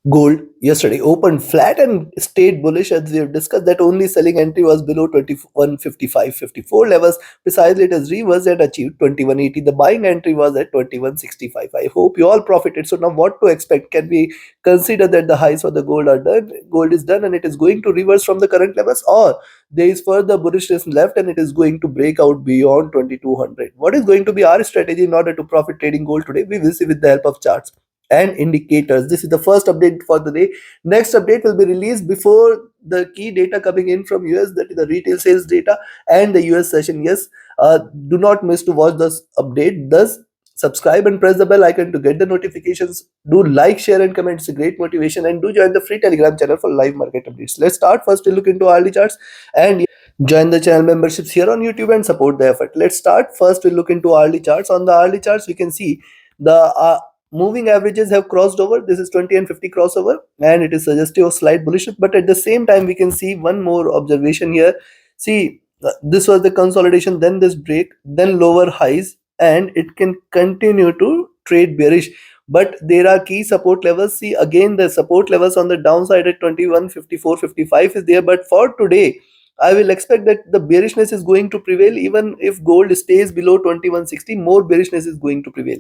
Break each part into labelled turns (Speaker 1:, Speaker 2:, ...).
Speaker 1: Gold yesterday opened flat and stayed bullish as we have discussed that only selling entry was below 2155.54 levels. Precisely, it has reversed and achieved 2180. The buying entry was at 2165. I hope you all profited. So now what to expect? Can we consider that the highs for the gold are done? Gold is done and it is going to reverse from the current levels, or there is further bullishness left and it is going to break out beyond 2200. What is going to be our strategy in order to profit trading gold today? We will see with the help of charts and indicators. This is the first update for the day. Next update will be released before the key data coming in from US, that is the retail sales data and the US session. Yes, do not miss to watch this update. Thus, subscribe and press the bell icon to get the notifications. Do like, share, and comment. It's a great motivation. And do join the free Telegram channel for live market updates. Let's start. First, we look into hourly charts and join the channel memberships here on YouTube and support the effort. Let's start. First, we look into hourly charts. On the hourly charts, we can see the moving averages have crossed over. This is 20 and 50 crossover and it is suggestive of slight bullishness, but at the same time we can see one more observation here. See, this was the consolidation, then this break, then lower highs, and it can continue to trade bearish, but there are key support levels. See, again the support levels on the downside at 2154.55 is there, but for today I will expect that the bearishness is going to prevail. Even if gold stays below 2160, more bearishness is going to prevail.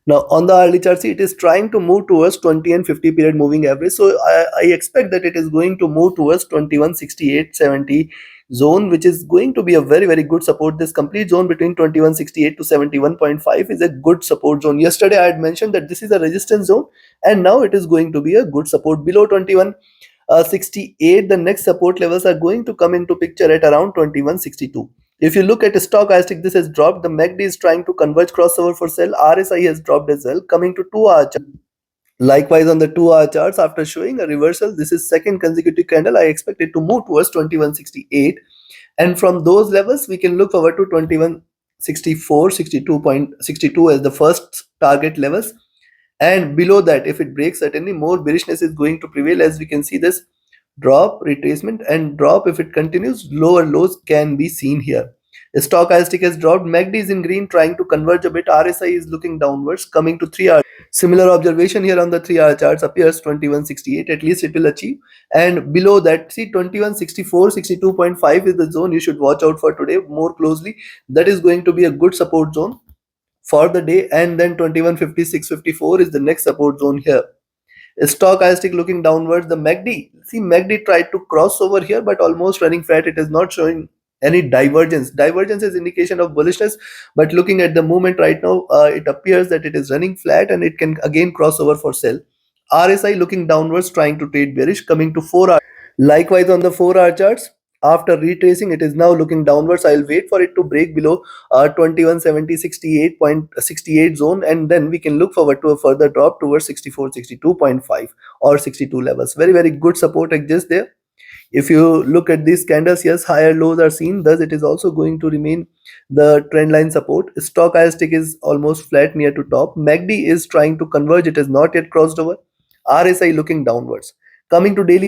Speaker 1: Now on the early chart, see, it is trying to move towards 20 and 50 period moving average. So I expect that it is going to move towards 2168.70 zone, which is going to be a very good support. This complete zone between 2168 to 71.5 is a good support zone. Yesterday I had mentioned that this is a resistance zone, and now it is going to be a good support below 2168. The next support levels are going to come into picture at around 2162. If you look at stochastic, this has dropped. The MACD is trying to converge crossover for sell. RSI has dropped as well. Coming to 2-hour chart. Likewise, on the 2-hour charts, after showing a reversal, this is second consecutive candle. I expect it to move towards 2168. And from those levels, we can look forward to 2164, 62.62 as the first target levels. And below that, if it breaks, certainly more bearishness is going to prevail, as we can see this drop, retracement, and drop. If it continues, lower lows can be seen here. Stochastic has dropped. MACD is in green, trying to converge a bit. RSI is looking downwards. Coming to 3 hour, similar observation here on the 3-hour charts. Appears 2168, at least it will achieve. And below that, see, 2164, 62.5 is the zone you should watch out for today more closely. That is going to be a good support zone for the day. And then 2156.54 is the next support zone here. Stochastic looking downwards. The MACD, see, MACD tried to cross over here, but almost running flat. It is not showing any divergence. Divergence is indication of bullishness, but looking at the movement right now, it appears that it is running flat and it can again cross over for sell. RSI looking downwards, trying to trade bearish. Coming to 4 hour. Likewise, on the 4-hour charts, after retracing, it is now looking downwards. I'll wait for it to break below 2170.68 zone, and then we can look forward to a further drop towards 64.62.5 or 62 levels. Very good support exists there. If you look at these candles, yes, higher lows are seen. Thus, it is also going to remain the trend line support. Stochastic is almost flat near to top. MACD is trying to converge. It has not yet crossed over. RSI looking downwards. Coming to daily,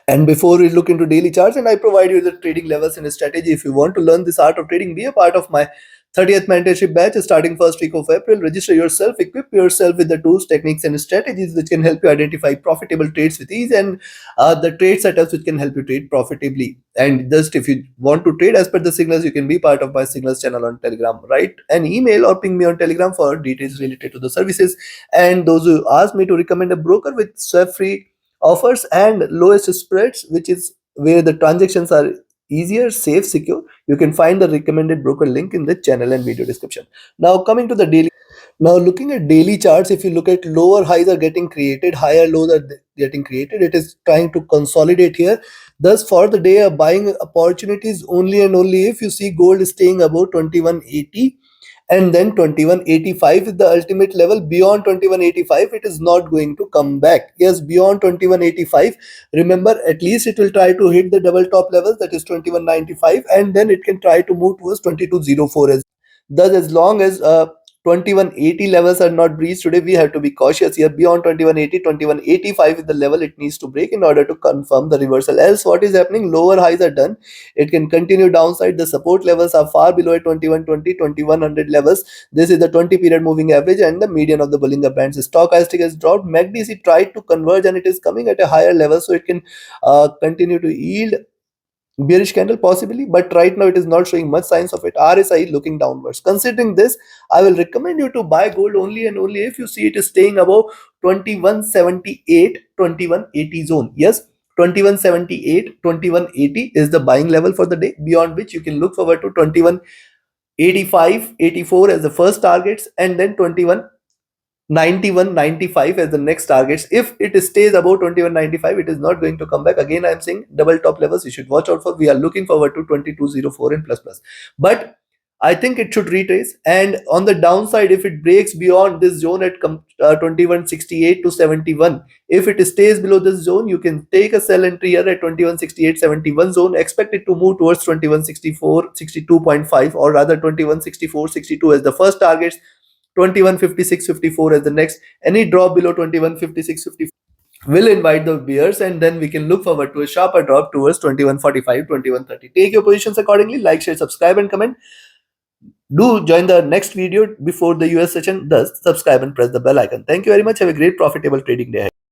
Speaker 1: and before we look into daily charts, and I provide you the trading levels and strategy. If you want to learn this art of trading, be a part of my 30th mentorship batch starting first week of April. Register yourself, equip yourself with the tools, techniques, and strategies which can help you identify profitable trades with ease, and the trade setups which can help you trade profitably. And just if you want to trade as per the signals, you can be part of my signals channel on Telegram. Write an email or ping me on Telegram for details related to the services. And those who ask me to recommend a broker with swap free offers and lowest spreads, which is where the transactions are easier, safe, secure, you can find the recommended broker link in the channel and video description. Now coming to the daily, now looking at daily charts, if you look at lower highs are getting created, higher lows are getting created. It is trying to consolidate here. Thus for the day, a buying opportunities only and only if you see gold staying above 2180, and then 2185 is the ultimate level. Beyond 2185 it is not going to come back. Yes, beyond 2185, remember, at least it will try to hit the double top levels, that is 2195, and then it can try to move towards 2204 as. Thus, as long as 2180 levels are not breached today, we have to be cautious here. Beyond 2180, 2185 is the level it needs to break in order to confirm the reversal. Else what is happening? Lower highs are done, it can continue downside. The support levels are far below at 2120, 2100 levels. This is the 20 period moving average and the median of the Bollinger Bands. Stochastic has dropped. MACD tried to converge and it is coming at a higher level, so it can continue to yield bearish candle possibly, but right now it is not showing much signs of it. RSI looking downwards. Considering this, I will recommend you to buy gold only and only if you see it is staying above 2178, 2180 zone. Yes, 2178, 2180 is the buying level for the day, beyond which you can look forward to 2185, 84 as the first targets, and then 2195 as the next targets. If it stays above 2195, it is not going to come back. Again, I am saying double top levels you should watch out for. We are looking forward to 2204 and plus plus. But I think it should retrace. And on the downside, if it breaks beyond this zone at 2168 to 71, if it stays below this zone, you can take a sell entry here at 2168, 71 zone. Expect it to move towards 2164, 62.5, or rather 2164, 62 as the first targets. 2156.54 as the next. Any drop below 2156.54 will invite the bears, and then we can look forward to a sharper drop towards 2145, 2130. Take your positions accordingly. Like, share, subscribe, and comment. Do join the next video before the US session. Thus, subscribe and press the bell icon. Thank you very much. Have a great profitable trading day.